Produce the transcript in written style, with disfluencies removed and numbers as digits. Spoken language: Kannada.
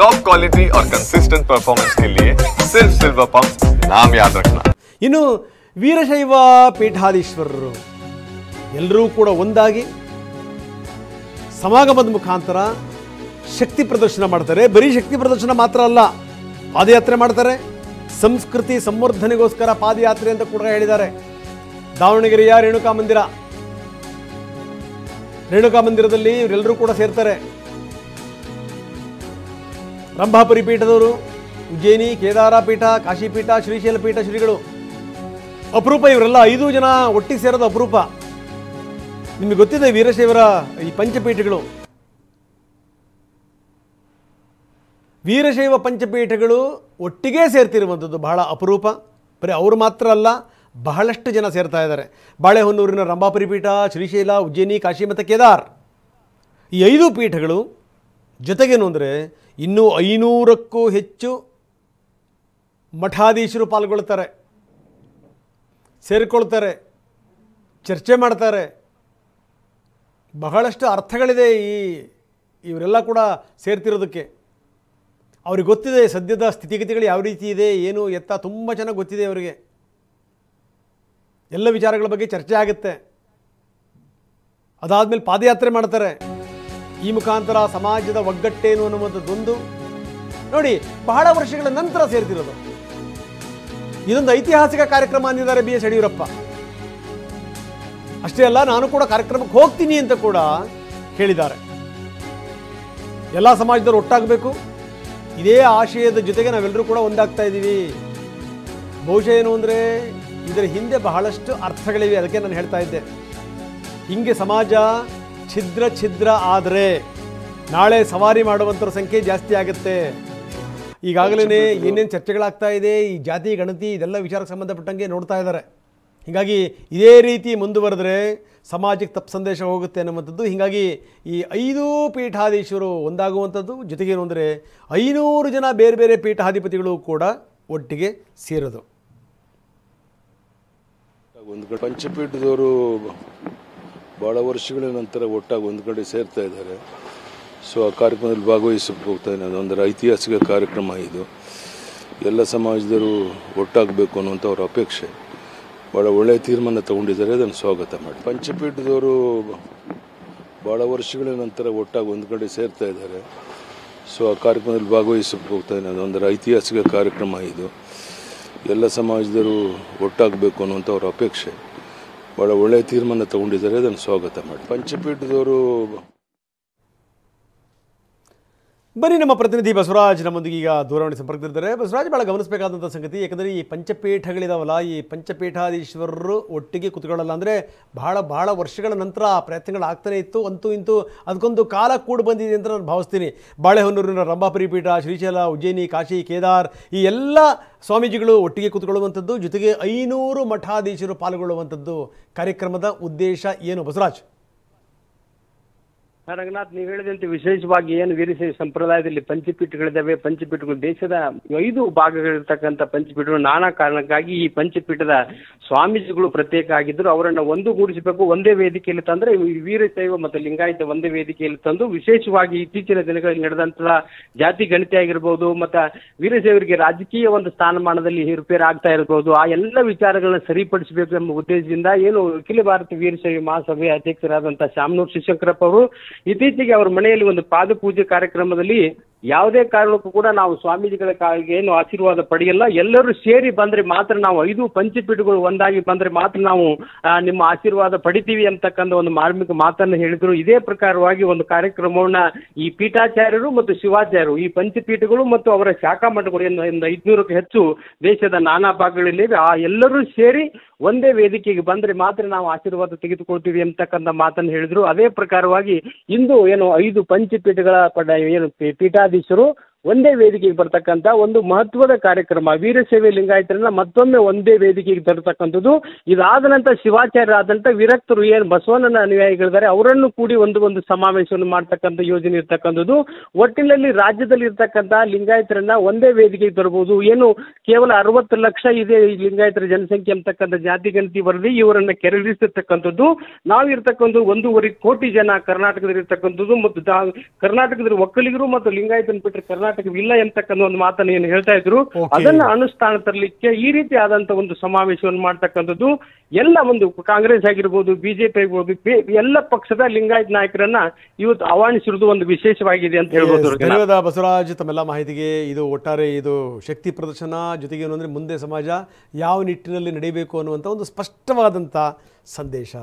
टॉप क्वालिटी और कंसिस्टेंट परफॉर्मेंस के लिए सिर्फ सिल्वर पंप नाम याद रखना। ಇನ್ನು ವೀರಶೈವ ಪೀಠಾಧೀಶ್ವರರು ಎಲ್ಲರೂ ಕೂಡ ಒಂದಾಗಿ ಸಮಾಗಮದ ಮುಖಾಂತರ ಶಕ್ತಿ ಪ್ರದರ್ಶನ ಮಾಡ್ತಾರೆ. ಬರೀ ಶಕ್ತಿ ಪ್ರದರ್ಶನ ಮಾತ್ರ ಅಲ್ಲ, ಪಾದಯಾತ್ರೆ ಮಾಡ್ತಾರೆ. ಸಂಸ್ಕೃತಿ ಸಂವರ್ಧನೆಗೋಸ್ಕರ ಪಾದಯಾತ್ರೆ ಅಂತ ಕೂಡ ಹೇಳಿದ್ದಾರೆ. ದಾವಣಗೆರೆಯ ರೇಣುಕಾ ಮಂದಿರದಲ್ಲಿ ಇವರೆಲ್ಲರೂ ಕೂಡ ಸೇರ್ತಾರೆ. ರಂಭಾಪುರಿ ಪೀಠದವರು, ಉಜ್ಜಯಿನಿ, ಕೇದಾರ ಪೀಠ, ಕಾಶಿ ಪೀಠ, ಶ್ರೀಶೈಲ ಪೀಠ ಶ್ರೀಗಳು ಅಪರೂಪ. ಇವರೆಲ್ಲ 5 ಜನ ಒಟ್ಟಿಗೆ ಸೇರೋದು ಅಪರೂಪ. ನಿಮಗೆ ಗೊತ್ತಿದೆ ವೀರಶೈವರ ಈ ಪಂಚಪೀಠಗಳು, ವೀರಶೈವ ಪಂಚಪೀಠಗಳು ಒಟ್ಟಿಗೆ ಸೇರ್ತಿರುವಂಥದ್ದು ಬಹಳ ಅಪರೂಪ. ಬರೀ ಅವರು ಮಾತ್ರ ಅಲ್ಲ, ಬಹಳಷ್ಟು ಜನ ಸೇರ್ತಾ ಇದ್ದಾರೆ. ಬಾಳೆಹೊನ್ನೂರಿನ ರಂಭಾಪುರಿ ಪೀಠ, ಶ್ರೀಶೈಲ, ಉಜ್ಜಯಿನಿ, ಕಾಶಿ ಮತ್ತು ಕೇದಾರ್, ಈ 5 ಪೀಠಗಳು ಜೊತೆಗೇನು ಅಂದರೆ ಇನ್ನೂ 500ಕ್ಕೂ ಹೆಚ್ಚು ಮಠಾಧೀಶರು ಪಾಲ್ಗೊಳ್ತಾರೆ, ಸೇರಿಕೊಳ್ತಾರೆ, ಚರ್ಚೆ ಮಾಡ್ತಾರೆ. ಬಹಳಷ್ಟು ಅರ್ಥಗಳಿದೆ ಇವರೆಲ್ಲ ಕೂಡ ಸೇರ್ತಿರೋದಕ್ಕೆ. ಅವ್ರಿಗೆ ಗೊತ್ತಿದೆ ಸದ್ಯದ ಸ್ಥಿತಿಗತಿಗಳು ಯಾವ ರೀತಿ ಇದೆ, ಏನು ಎತ್ತ ತುಂಬ ಚೆನ್ನಾಗಿ ಗೊತ್ತಿದೆ ಅವರಿಗೆ. ಎಲ್ಲ ವಿಚಾರಗಳ ಬಗ್ಗೆ ಚರ್ಚೆ ಆಗುತ್ತೆ. ಅದಾದಮೇಲೆ ಪಾದಯಾತ್ರೆ ಮಾಡ್ತಾರೆ. ಈ ಮುಖಾಂತರ ಸಮಾಜದ ಒಗ್ಗಟ್ಟೇನು ಅನ್ನುವಂಥದ್ದೊಂದು ನೋಡಿ, ಬಹಳ ವರ್ಷಗಳ ನಂತರ ಸೇರ್ತಿರೋದು. ಇದೊಂದು ಐತಿಹಾಸಿಕ ಕಾರ್ಯಕ್ರಮ ಅಂದಿದ್ದಾರೆ ಬಿ ಎಸ್ ಯಡಿಯೂರಪ್ಪ. ಅಷ್ಟೇ ಅಲ್ಲ, ನಾನು ಕೂಡ ಕಾರ್ಯಕ್ರಮಕ್ಕೆ ಹೋಗ್ತೀನಿ ಅಂತ ಕೂಡ ಹೇಳಿದ್ದಾರೆ. ಎಲ್ಲ ಸಮಾಜದವರು ಒಟ್ಟಾಗಬೇಕು, ಇದೇ ಆಶಯದ ಜೊತೆಗೆ ನಾವೆಲ್ಲರೂ ಕೂಡ ಒಂದಾಗ್ತಾ ಇದ್ದೀವಿ. ಬಹುಶಃ ಏನು ಅಂದರೆ ಇದರ ಹಿಂದೆ ಬಹಳಷ್ಟು ಅರ್ಥಗಳಿವೆ. ಅದಕ್ಕೆ ನಾನು ಹೇಳ್ತಾ ಇದ್ದೆ, ಹಿಂಗೆ ಸಮಾಜ ಛಿದ್ರ ಆದರೆ ನಾಳೆ ಸವಾರಿ ಮಾಡುವಂಥವ್ರ ಸಂಖ್ಯೆ ಜಾಸ್ತಿ ಆಗುತ್ತೆ. ಈಗಾಗಲೇ ಏನೇನು ಚರ್ಚೆಗಳಾಗ್ತಾ ಇದೆ, ಈ ಜಾತಿ ಗಣತಿ ಇದೆಲ್ಲ ವಿಚಾರಕ್ಕೆ ಸಂಬಂಧಪಟ್ಟಂಗೆ ನೋಡ್ತಾ ಇದ್ದಾರೆ. ಹೀಗಾಗಿ ಇದೇ ರೀತಿ ಮುಂದುವರೆದ್ರೆ ಸಮಾಜಕ್ಕೆ ತಪ್ಪು ಸಂದೇಶ ಹೋಗುತ್ತೆ ಅನ್ನುವಂಥದ್ದು. ಹೀಗಾಗಿ ಈ 5 ಪೀಠಾಧೀಶರು ಒಂದಾಗುವಂಥದ್ದು, ಜೊತೆಗೇನು ಅಂದರೆ 500 ಜನ ಬೇರೆ ಬೇರೆ ಪೀಠಾಧಿಪತಿಗಳು ಕೂಡ ಒಟ್ಟಿಗೆ ಸೇರೋದು. ಒಂದು ಪಂಚಪೀಠದವರು ಭಾಳ ವರ್ಷಗಳ ನಂತರ ಒಟ್ಟಾಗಿ ಒಂದು ಕಡೆ ಸೇರ್ತಾ ಇದ್ದಾರೆ. ಸೊ ಆ ಕಾರ್ಯಕ್ರಮದಲ್ಲಿ ಭಾಗವಹಿಸಕ್ಕೆ ಹೋಗ್ತಾ ಇದ್ದಾರೆ. ಒಂದು ಐತಿಹಾಸಿಕ ಕಾರ್ಯಕ್ರಮ ಇದು. ಎಲ್ಲ ಸಮಾಜದವರು ಒಟ್ಟಾಗಬೇಕು ಅನ್ನುವಂಥ ಅವ್ರ ಅಪೇಕ್ಷೆ. ಭಾಳ ಒಳ್ಳೆಯ ತೀರ್ಮಾನ ತಗೊಂಡಿದ್ದಾರೆ, ಅದನ್ನು ಸ್ವಾಗತ ಮಾಡಿ. ಪಂಚಪೀಠದವರು ಭಾಳ ವರ್ಷಗಳ ನಂತರ ಒಟ್ಟಾಗಿ ಒಂದು ಕಡೆ ಸೇರ್ತಾ ಇದ್ದಾರೆ. ಸೊ ಆ ಕಾರ್ಯಕ್ರಮದಲ್ಲಿ ಭಾಗವಹಿಸಕ್ಕೆ ಹೋಗ್ತಾ ಇದ್ದಾರೆ. ಒಂದು ಐತಿಹಾಸಿಕ ಕಾರ್ಯಕ್ರಮ ಇದು. ಎಲ್ಲ ಸಮಾಜದವರು ಒಟ್ಟಾಗಬೇಕು ಅನ್ನುವಂಥ ಅವ್ರ ಅಪೇಕ್ಷೆ. ಭಾಳ ಒಳ್ಳೆಯ ತೀರ್ಮಾನ ತಗೊಂಡಿದ್ದಾರೆ, ಅದನ್ನು ಸ್ವಾಗತ ಮಾಡಿ. ಪಂಚಪೀಠದವರು ಬನ್ನಿ, ನಮ್ಮ ಪ್ರತಿನಿಧಿ ಬಸವರಾಜ್ ನಮ್ಮೊಂದಿಗೆ ಈಗ ದೂರವಾಣಿ ಸಂಪರ್ಕದಲ್ಲಿದ್ದಾರೆ. ಬಸವರಾಜ್, ಭಾಳ ಗಮನಿಸಬೇಕಾದಂಥ ಸಂಗತಿ, ಯಾಕಂದರೆ ಈ ಪಂಚಪೀಠಗಳಿದಾವಲ್ಲ, ಈ ಪಂಚಪೀಠಾಧೀಶ್ವರರು ಒಟ್ಟಿಗೆ ಕೂತ್ಕೊಳ್ಳಲ್ಲ ಅಂದರೆ ಬಹಳ ವರ್ಷಗಳ ನಂತರ ಪ್ರಯತ್ನಗಳಾಗ್ತಾನೆ ಇತ್ತು. ಅಂತೂ ಇಂತೂ ಅದಕ್ಕೊಂದು ಕಾಲ ಕೂಡ ಬಂದಿದೆ ಅಂತ ನಾನು ಭಾವಿಸ್ತೀನಿ. ಬಾಳೆಹೊನ್ನೂರಿನ ರಂಭಾಪುರಿ ಪೀಠ, ಶ್ರೀಶೈಲ, ಉಜ್ಜಯಿನಿ, ಕಾಶಿ, ಕೇದಾರ್ ಈ ಎಲ್ಲ ಸ್ವಾಮೀಜಿಗಳು ಒಟ್ಟಿಗೆ ಕೂತ್ಕೊಳ್ಳುವಂಥದ್ದು, ಜೊತೆಗೆ 500 ಮಠಾಧೀಶರು ಪಾಲ್ಗೊಳ್ಳುವಂಥದ್ದು. ಕಾರ್ಯಕ್ರಮದ ಉದ್ದೇಶ ಏನು ಬಸವರಾಜ್? ರಂಗನಾಥ್, ನೀವು ಹೇಳಿದಂತೆ ವಿಶೇಷವಾಗಿ ಏನು ವೀರಶೈವ ಸಂಪ್ರದಾಯದಲ್ಲಿ ಪಂಚಪೀಠಗಳಿದ್ದಾವೆ. ಪಂಚಪೀಠಗಳು ದೇಶದ 5 ಭಾಗಗಳಿರ್ತಕ್ಕಂಥ ಪಂಚಪೀಠಗಳು ನಾನಾ ಕಾರಣಕ್ಕಾಗಿ ಈ ಪಂಚಪೀಠದ ಸ್ವಾಮೀಜಿಗಳು ಪ್ರತ್ಯೇಕ ಆಗಿದ್ದರು. ಅವರನ್ನ ಒಂದುಗೂಡಿಸಬೇಕು, ಒಂದೇ ವೇದಿಕೆಯಲ್ಲಿ ತಂದ್ರೆ ವೀರಶೈವ ಮತ್ತು ಲಿಂಗಾಯತ ಒಂದೇ ವೇದಿಕೆಯಲ್ಲಿ ತಂದು ವಿಶೇಷವಾಗಿ ಇತ್ತೀಚಿನ ದಿನಗಳಲ್ಲಿ ನಡೆದಂತಹ ಜಾತಿ ಗಣತಿ ಆಗಿರ್ಬೋದು, ಮತ್ತು ವೀರಶೈವರಿಗೆ ರಾಜಕೀಯ ಒಂದು ಸ್ಥಾನಮಾನದಲ್ಲಿ ಏರುಪೇರು ಆಗ್ತಾ ಇರಬಹುದು, ಆ ಎಲ್ಲ ವಿಚಾರಗಳನ್ನ ಸರಿಪಡಿಸಬೇಕು ಎಂಬ ಉದ್ದೇಶದಿಂದ ಏನು ಅಖಿಲ ಭಾರತ ವೀರಶೈವ ಮಹಾಸಭೆಯ ಅಧ್ಯಕ್ಷರಾದಂತಹ ಶಾಮನೂರು ಶಿವಶಂಕರಪ್ಪ ಅವರು ಇತ್ತೀಚೆಗೆ ಅವರ ಮನೆಯಲ್ಲಿ ಒಂದು ಪಾದ ಪೂಜೆ ಕಾರ್ಯಕ್ರಮದಲ್ಲಿ ಯಾವುದೇ ಕಾರಣಕ್ಕೂ ಕೂಡ ನಾವು ಸ್ವಾಮೀಜಿಗಳ ಏನು ಆಶೀರ್ವಾದ ಪಡೆಯಲ್ಲ, ಎಲ್ಲರೂ ಸೇರಿ ಬಂದ್ರೆ ಮಾತ್ರ ನಾವು 5 ಪಂಚಪೀಠಗಳು ಒಂದಾಗಿ ಬಂದ್ರೆ ಮಾತ್ರ ನಾವು ನಿಮ್ಮ ಆಶೀರ್ವಾದ ಪಡಿತೀವಿ ಅಂತಕ್ಕಂಥ ಒಂದು ಮಾರ್ಮಿಕ ಮಾತನ್ನು ಹೇಳಿದ್ರು. ಇದೇ ಪ್ರಕಾರವಾಗಿ ಒಂದು ಕಾರ್ಯಕ್ರಮವನ್ನ ಈ ಪೀಠಾಚಾರ್ಯರು ಮತ್ತು ಶಿವಾಚಾರ್ಯರು, ಈ ಪಂಚಪೀಠಗಳು ಮತ್ತು ಅವರ ಶಾಖಾ ಮಠಗಳು 500ಕ್ಕೂ ಹೆಚ್ಚು ದೇಶದ ನಾನಾ ಭಾಗಗಳಲ್ಲಿ ಆ ಎಲ್ಲರೂ ಸೇರಿ ಒಂದೇ ವೇದಿಕೆಗೆ ಬಂದ್ರೆ ಮಾತ್ರ ನಾವು ಆಶೀರ್ವಾದ ತೆಗೆದುಕೊಳ್ತೀವಿ ಅಂತಕ್ಕಂಥ ಮಾತನ್ನು ಹೇಳಿದ್ರು. ಅದೇ ಪ್ರಕಾರವಾಗಿ ಇಂದು ಏನು 5 ಪಂಚಪೀಠಗಳ ಏನು ಪೀಠಾಧೀಶರು ಒಂದೇ ವೇದಿಕೆಗೆ ಬರ್ತಕ್ಕಂಥ ಒಂದು ಮಹತ್ವದ ಕಾರ್ಯಕ್ರಮ, ವೀರಶೈವ ಲಿಂಗಾಯತರನ್ನ ಮತ್ತೊಮ್ಮೆ ಒಂದೇ ವೇದಿಕೆಗೆ ತರತಕ್ಕಂಥದ್ದು. ಇದಾದ ನಂತರ ಶಿವಾಚಾರ್ಯರಾದಂಥ ವಿರಕ್ತರು ಏನು ಬಸವಣ್ಣನ ಅನುಯಾಯಿಗಳಿದ್ದಾರೆ ಅವರನ್ನು ಕೂಡಿ ಒಂದು ಸಮಾವೇಶವನ್ನು ಮಾಡ್ತಕ್ಕಂಥ ಯೋಜನೆ ಇರ್ತಕ್ಕಂಥದ್ದು. ಒಟ್ಟಿನಲ್ಲಿ ರಾಜ್ಯದಲ್ಲಿ ಇರ್ತಕ್ಕಂಥ ಲಿಂಗಾಯತರನ್ನ ಒಂದೇ ವೇದಿಕೆಗೆ ತರಬಹುದು. ಏನು ಕೇವಲ 60 ಲಕ್ಷ ಇದೆ ಈ ಲಿಂಗಾಯತರ ಜನಸಂಖ್ಯೆ ಅಂತಕ್ಕಂಥ ಜಾತಿ ಗಣತಿ ವರದಿ ಇವರನ್ನ ಕೆರಳಿಸಿರ್ತಕ್ಕಂಥದ್ದು. ನಾವಿರ್ತಕ್ಕಂಥ 1.5 ಕೋಟಿ ಜನ ಕರ್ನಾಟಕದಲ್ಲಿ ಇರ್ತಕ್ಕಂಥದ್ದು ಮತ್ತು ಕರ್ನಾಟಕದಲ್ಲಿ ಒಕ್ಕಲಿಗರು ಮತ್ತು ಲಿಂಗಾಯತನ ಬಿಟ್ಟರೆ ಕರ್ನಾಟಕವಿಲ್ಲ ಎಂತಕ್ಕಂಥ ಒಂದು ಮಾತನ್ನು ಏನು ಹೇಳ್ತಾ ಇದ್ರು, Okay. ಅದನ್ನ ಅನುಷ್ಠಾನ ತರಲಿಕ್ಕೆ ಈ ರೀತಿ ಆದಂತ ಒಂದು ಸಮಾವೇಶವನ್ನು ಮಾಡ್ತಕ್ಕಂಥದ್ದು ಎಲ್ಲ ಒಂದು ಕಾಂಗ್ರೆಸ್ ಆಗಿರ್ಬೋದು, ಬಿಜೆಪಿ ಆಗಿರ್ಬೋದು, ಎಲ್ಲ ಪಕ್ಷದ ಲಿಂಗಾಯತ್ ನಾಯಕರನ್ನ ಇವತ್ತು ಆಹ್ವಾನಿಸಿರುವುದು ಒಂದು ವಿಶೇಷವಾಗಿದೆ ಅಂತ ಹೇಳ್ಬೋದು. ಧನ್ಯವಾದ ಬಸವರಾಜ್ ತಮ್ಮೆಲ್ಲ ಮಾಹಿತಿಗೆ. ಇದು ಒಟ್ಟಾರೆ ಇದು ಶಕ್ತಿ ಪ್ರದರ್ಶನ, ಜೊತೆಗೆ ಏನು ಅಂದರೆ ಮುಂದೆ ಸಮಾಜ ಯಾವ ನಿಟ್ಟಿನಲ್ಲಿ ನಡೀಬೇಕು ಅನ್ನುವಂಥ ಒಂದು ಸ್ಪಷ್ಟವಾದಂಥ ಸಂದೇಶ.